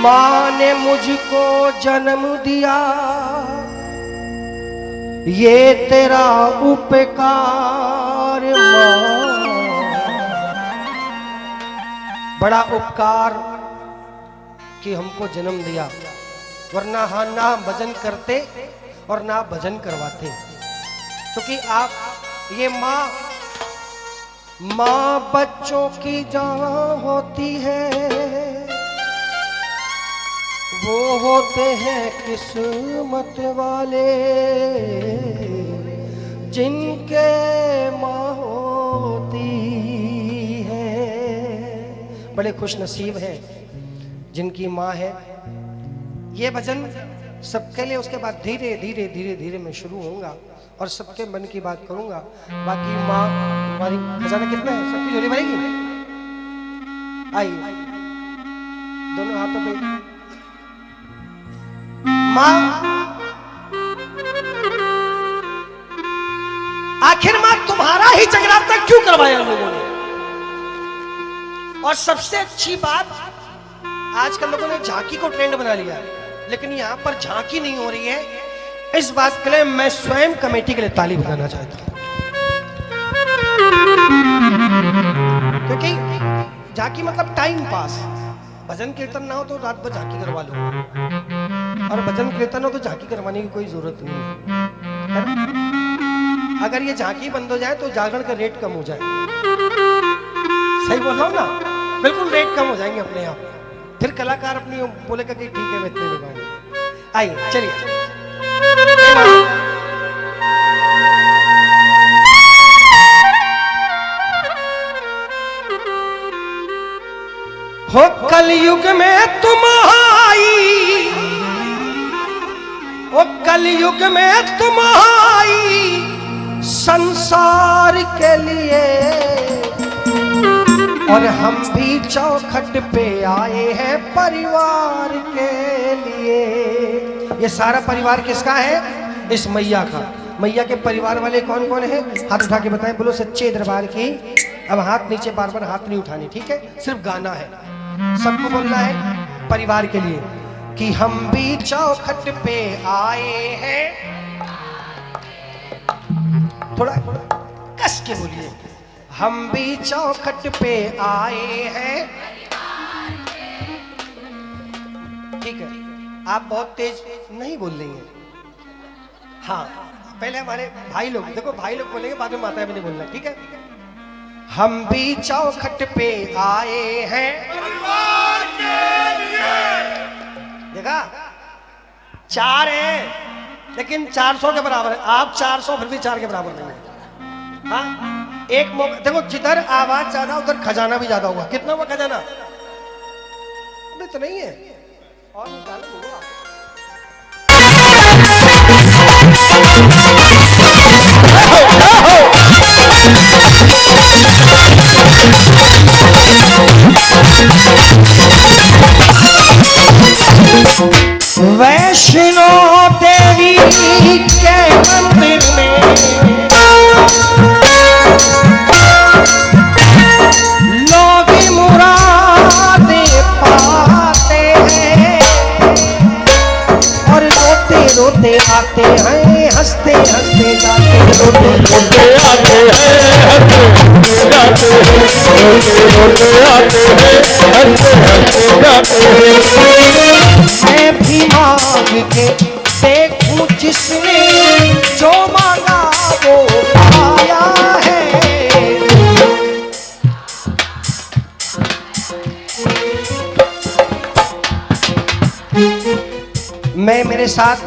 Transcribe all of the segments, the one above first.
माँ ने मुझको जन्म दिया, ये तेरा उपकार माँ। बड़ा उपकार कि हमको जन्म दिया, वरना हाँ ना हम भजन करते और ना भजन करवाते, क्योंकि आप ये माँ बच्चों की जान होती है, वो होते हैं किस्मत वाले जिनके माँ होती है। बड़े खुश नसीब हैं जिनकी माँ है। ये भजन सबके लिए, उसके बाद धीरे धीरे धीरे धीरे मैं शुरू होऊंगा और सबके मन की बात करूंगा। बाकी माँ हमारी खजाना कितना है, सबकी झोली भरेगी। आइए दोनों हाथों पे। माँ आखिर माँ तुम्हारा ही जगराता क्यों करवाया हम लोगों ने? और सबसे अच्छी बात, आजकल लोगों ने झांकी को ट्रेंड बना लिया है, लेकिन यहां पर झांकी नहीं हो रही है। इस बात के लिए मैं स्वयं कमेटी के लिए ताली बजाना चाहता हूं, क्योंकि झांकी मतलब टाइम पास। भजन कीर्तन ना हो तो रात भर झांकी करवा लो, और भजन कीर्तन हो तो झांकी करवाने की कोई जरूरत नहीं है। अगर ये झांकी बंद हो जाए तो जागरण का रेट कम हो जाए। सही बोल रहा हूं ना? बिल्कुल रेट कम हो जाएंगे अपने आप। फिर कलाकार अपनी बोलेगा कि ठीक है मैं इतने में गाऊंगा। आइए चलिए। हो कलयुग में तुम आई, ओ कलयुग में तुम आई संसार के लिए, और हम भी चौखट पे आए हैं परिवार के लिए। ये सारा परिवार किसका है? इस मैया का। मैया के परिवार वाले कौन कौन है? हाथ उठा के बताएं। बोलो सच्चे दरबार की। अब हाथ नीचे, बार बार हाथ नहीं उठाने, ठीक है? सिर्फ गाना है, सबको बोलना है परिवार के लिए कि हम भी चौखट पे आए हैं। थोड़ा कस के बोलिए, हम भी चौखट पे आए हैं। ठीक है, आप बहुत तेज नहीं बोल रही हैं। हाँ, पहले हमारे भाई लोग, देखो भाई लोग बोलेंगे, बाद में माता भी नहीं बोलना, ठीक है? हम भी चौखट पे आए हैं परिवार के लिए। देखा, 4 है लेकिन 400 के बराबर है। आप 400 फिर भी 4 के बराबर नहीं है। हाँ, एक मौका देखो, जिधर आवाज ज्यादा उधर खजाना भी ज्यादा होगा। कितना हुआ खजाना? अबे तो नहीं है, और निकालो। वैष्णो देवी के मंदिर में लोग मुरादें पाते हैं, और रोते रोते आते हैं, हंसते हंसते जाते हैं। रोते रोते आते हैं, हंसते जाते हैं, रोते रोते आते हैं, हंसते हंसते जाते हैं। मैं भी मांग के देखूं, जिसने जो मांगा वो पाया है। मैं मेरे साथ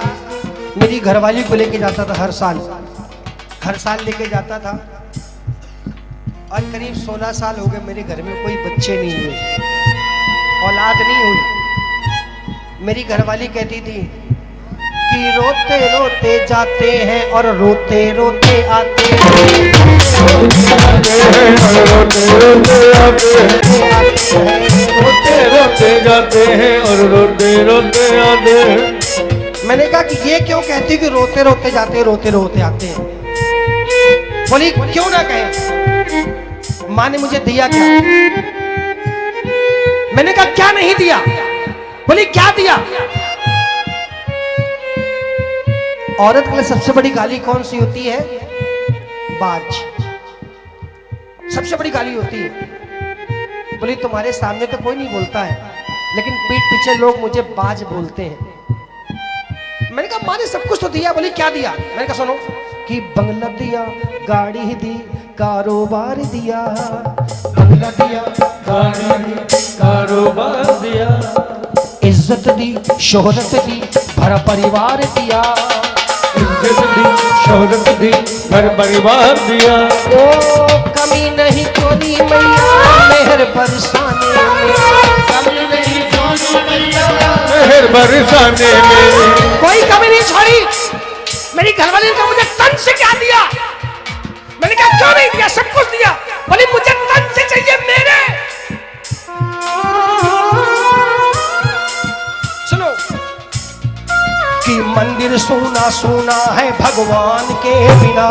मेरी घरवाली को लेके जाता था, हर साल लेके जाता था, और करीब 16 साल हो गए मेरे घर में कोई बच्चे नहीं हुए, औलाद नहीं हुई। मेरी घरवाली कहती थी कि रोते रोते जाते हैं और रोते रोते आते हैं, रोते रोते जाते हैं और रोते रोते आते हैं। मैंने कहा कि ये क्यों कहती कि रोते रोते जाते हैं, रोते रोते आते हैं? बोली क्यों ना कहे। माँ ने मुझे दिया क्या? मैंने कहा क्या नहीं दिया? बोली क्या दिया? औरत के लिए सबसे बड़ी गाली कौन सी होती है? बाज। सबसे बड़ी गाली होती है। बोली तुम्हारे सामने तो कोई नहीं बोलता है, लेकिन पीठ पीछे लोग मुझे बाज बोलते हैं। मैंने कहा माँ ने सब कुछ तो दिया। बोली क्या दिया? मैंने कहा सुनो, कि बंगला दिया, गाड़ी दी, कारोबार दिया, बंगला दिया, गाड़ी दी, कारोबार दिया, इज्जत दी, शोहरत दी, भरा परिवार दिया, इज्जत दी, शोहरत दी, घर परिवार दिया। ओ कमी नहीं कोई मैया मेहर बरसाने में, कमी नहीं कोई मैया मेहर बरसाने में, कोई कमी नहीं छोड़ी। मेरी घरवाली ने मुझे तन से क्या दिया? मैंने कहा क्यों नहीं दिया, सब कुछ दिया। बोली मुझे तन से चाहिए मेरे। सुनो कि मंदिर सोना सोना है भगवान के बिना,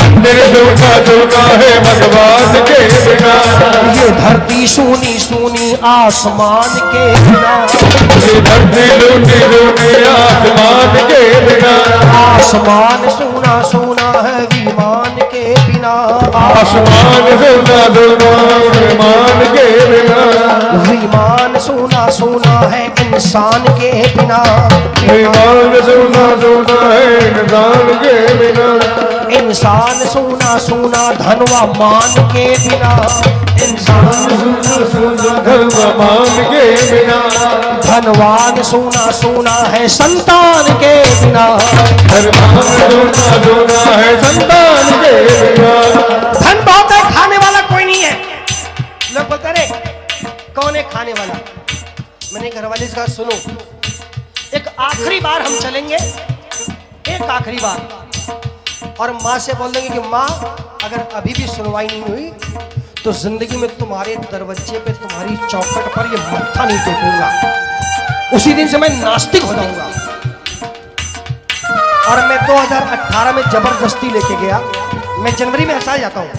मंदिर सोना सोना है भगवान के बिना, ये धरती सोनी सोनी आसमान के बिना, ये धरती लूटी लूटी आसमान के बिना, आसमान सोना सोना है विमान के बिना, आसमान सोना सोना विमान के बिना, विमान सोना सोना है इंसान के बिना, विमान सोना सोना है इंसान के बिना, इंसान सोना सोना धनवा मान के बिना, इंसान सोना सोना धर्ममान के बिना, धनवान सोना सोना है संतान के बिना, धर्ममान सोना सोना है संतान के बिना। धन बहुत है, खाने वाला कोई नहीं है। लोग बोलते रे कौन है खाने वाला? मैंने घरवाली से कहा सुनो, एक आखिरी बार हम चलेंगे, एक आखिरी बार, और माँ से बोल देंगे कि माँ अगर अभी भी सुनवाई नहीं हुई तो जिंदगी में तुम्हारे दरवाजे पे, तुम्हारी चौखट पर ये मत्था नहीं टेकूंगा। उसी दिन से मैं नास्तिक हो जाऊंगा। और मैं 2018 में जबरदस्ती लेके गया। मैं जनवरी में हंसा जाता हूँ।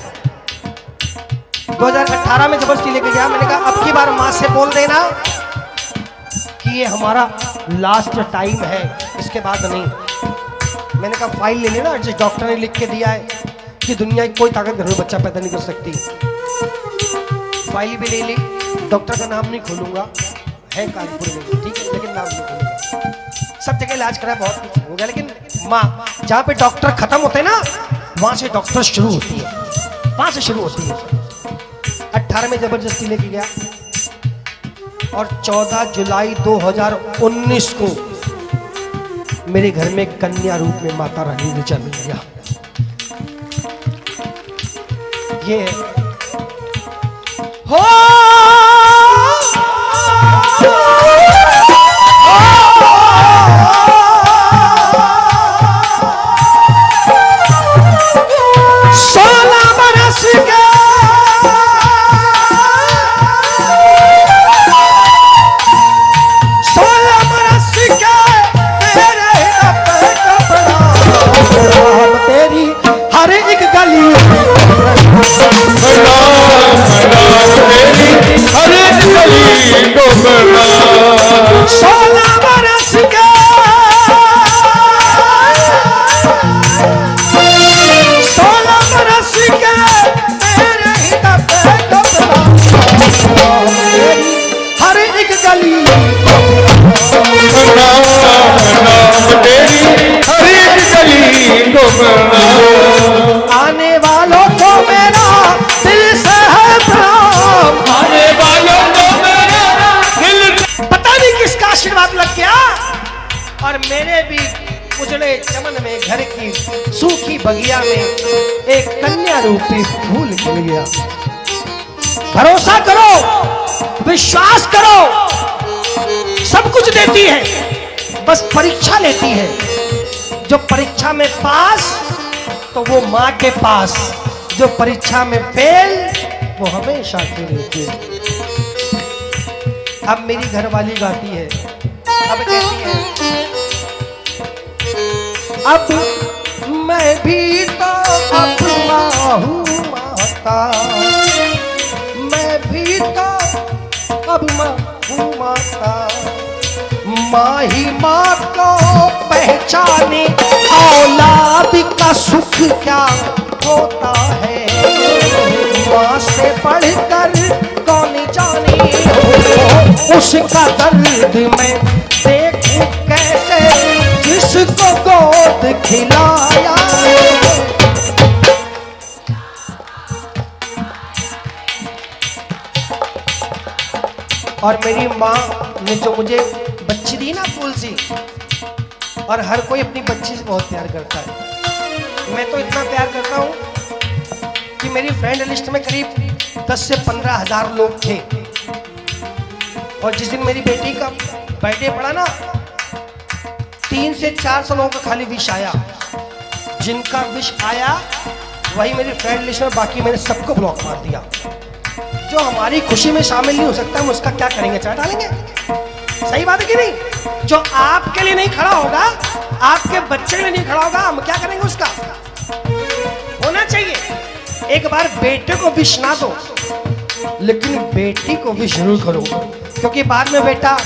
2018 में जबरदस्ती लेके गया। मैंने कहा अब की बार माँ से बोल देना कि ये हमारा लास्ट टाइम है, इसके बाद नहीं। मैंने कहा फाइल ले लेना, जिस डॉक्टर ने लिख के दिया है कि दुनिया की कोई ताकत घर में बच्चा पैदा नहीं कर सकती। फाइल भी ले ली। डॉक्टर का नाम नहीं खोलूंगा, है कानपुर में, ठीक है, लेकिन नाम नहीं खोलूंगा। सब जगह इलाज करा, बहुत कुछ हो गया, लेकिन माँ जहाँ पे डॉक्टर खत्म होते हैं ना, वहां से डॉक्टर शुरू होती है, वहां से शुरू होती है। 18 में जबरदस्ती लेके गया और 14 जुलाई 2019 को मेरे घर में कन्या रूप में माता रानी ने जन्म लिया। ये हो आने वालों को मेरा दिल से है प्रणाम, आने वालों को मेरा दिल। पता नहीं किसका आशीर्वाद लग गया और मेरे भी उजड़े चमन में, घर की सूखी बगिया में एक कन्या रूपी फूल खिल गया। भरोसा करो, विश्वास करो, सब कुछ देती है, बस परीक्षा लेती है। जो परीक्षा में पास तो वो माँ के पास, जो परीक्षा में फेल वो हमेशा के लिए। अब मेरी घरवाली गाती है, अब कहती है अब मैं भी तो अपना हूँ माता, मैं भी तो अब माँ हूँ माता। माँ ही माँ को पहचाने, औलाद का सुख क्या होता है। माँ से बढ़कर कौन जाने, उसका दर्द मैं देखूं कैसे, जिसको गोद खिलाया। और मेरी माँ ने जो मुझे बच्ची दी ना फूल सी, और हर कोई अपनी बच्ची से बहुत प्यार करता है। मैं तो इतना प्यार करता हूँ कि मेरी फ्रेंड लिस्ट में करीब 10 से 15 हजार लोग थे, और जिस दिन मेरी बेटी का बर्थडे पड़ा ना, 3 से 400 लोगों का खाली विश आया। जिनका विश आया वही मेरी फ्रेंड लिस्ट में, बाकी मैंने सबको ब्लॉक मार दिया। जो हमारी खुशी में शामिल नहीं हो सकता, हम उसका क्या करेंगे, चाट डालेंगे। सही बात है कि नहीं? जो आपके लिए नहीं खड़ा होगा, आपके बच्चे के लिए नहीं खड़ा होगा, हम क्या करेंगे उसका? होना चाहिए। एक बार बेटे को विश ना दो, लेकिन बेटी को विश जरूर करो, क्योंकि बाद में बेटा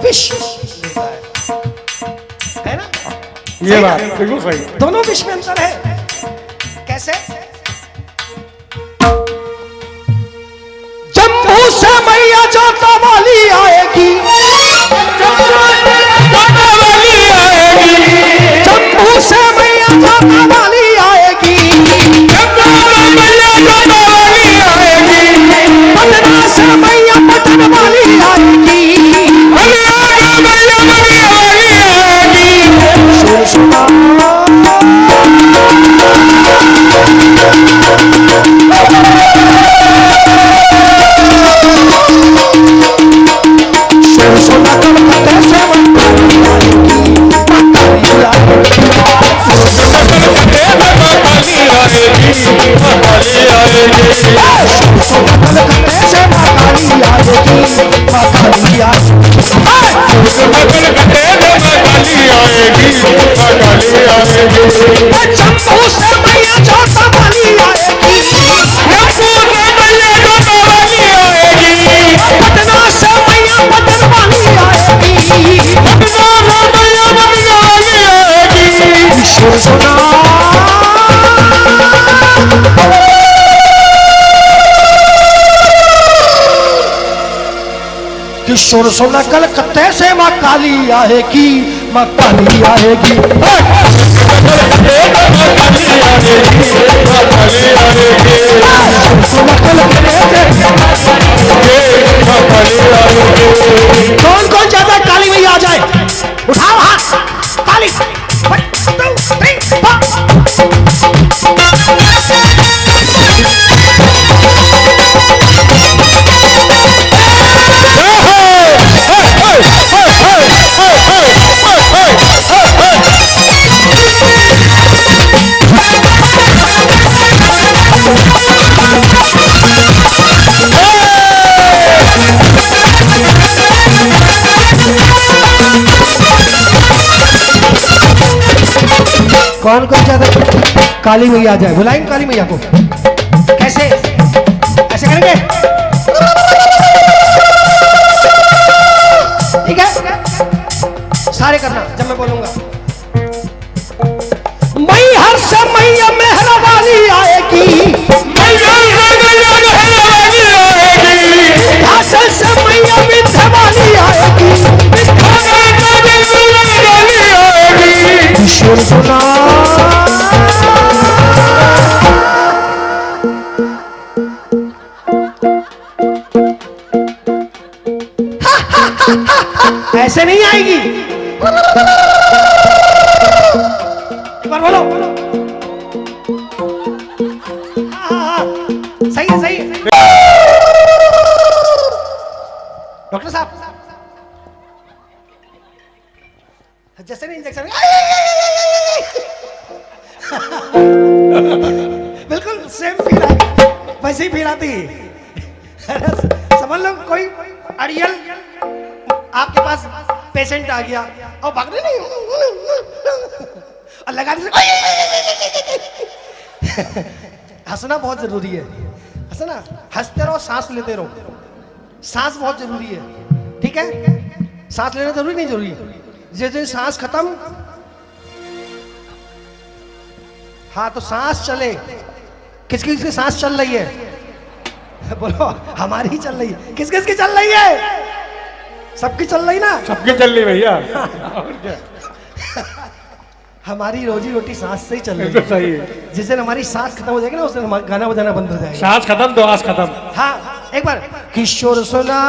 विश लेता है ना? ये बात बिल्कुल सही। दोनों विश में अंतर है। कैसे? जम्मू से मैया जोता वाली आएगी, जम्मू से मैया जोता वाली आएगी, पटना से मैया पटन वाली आएगी। किशोर सोना कलकत्ते से माँ काली आएगी, माँ काली आएगी। कौन कौन चाहता है काली मैया आ जाए? उठाओ हाथ। काली कौन कौन चाहता है काली मैया आ जाए? बुलाएंगे काली मैया को। कैसे? ऐसे करेंगे? ठीक है, सारे करना जब मैं बोलूंगा। मैहर से मैया मेहरा वाली आएगी, हासिल से मैया विंध्य वाली आएगी। किशोर सुना ऐसे नहीं आएगी। एक बार बोलो। सही है, सही है। डॉक्टर साहब जैसे नहीं इंजेक्शन बिल्कुल सेम फील आई, वैसे ही फील आती है। समझ लो कोई अड़ियल आपके पास पेशेंट आ गया और भागने नहीं और लगा दे। हंसना बहुत जरूरी है। हंसना, हंसते रहो, सांस लेते रहो। सांस बहुत जरूरी है, ठीक है? सांस लेना जरूरी नहीं जरूरी? जैसे सांस खत्म, हाँ तो सांस चले। किसकी किसकी सांस चल रही है? बोलो हमारी ही चल रही है। किस किस की चल रही है? सबकी चल रही ना? सबकी चल रही भैया। और क्या, हमारी रोजी रोटी सांस से ही चल रही तो है। सही है। जिस दिन हमारी सांस खत्म हो जाएगी ना, उस दिन हमारा गाना बजाना बंद हो जाएगा। सांस खत्म तो आस खत्म। हाँ एक बार, किशोर सोना,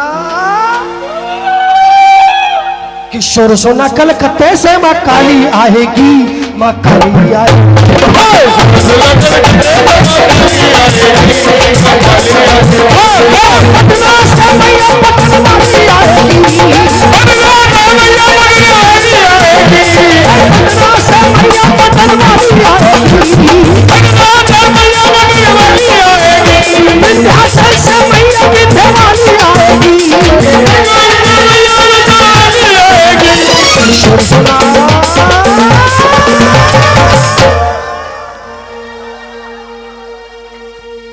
किशोर सोना कलकत्ते से माँ काली आएगी, माँ काली आएगी।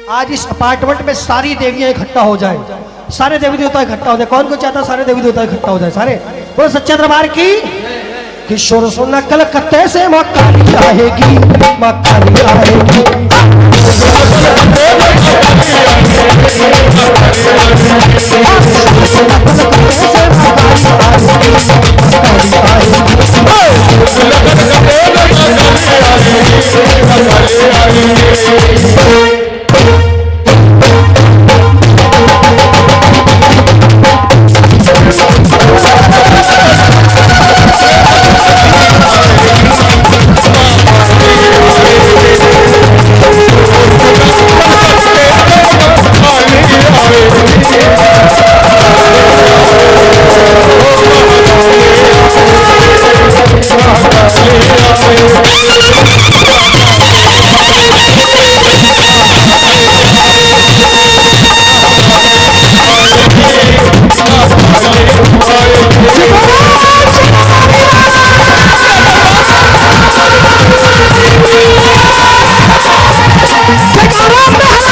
आज इस अपार्टमेंट में सारी देवियां इकट्ठा हो जाए, सारे देवी देवता इकट्ठा हो जाए। कौन को चाहता सारे देवी देवता इकट्ठा हो जाए? सारे बोलो सच्चे दरबार की। किशोर सोना कलकत्ते से माँ काली आएगी, माँ काली आएगी। Take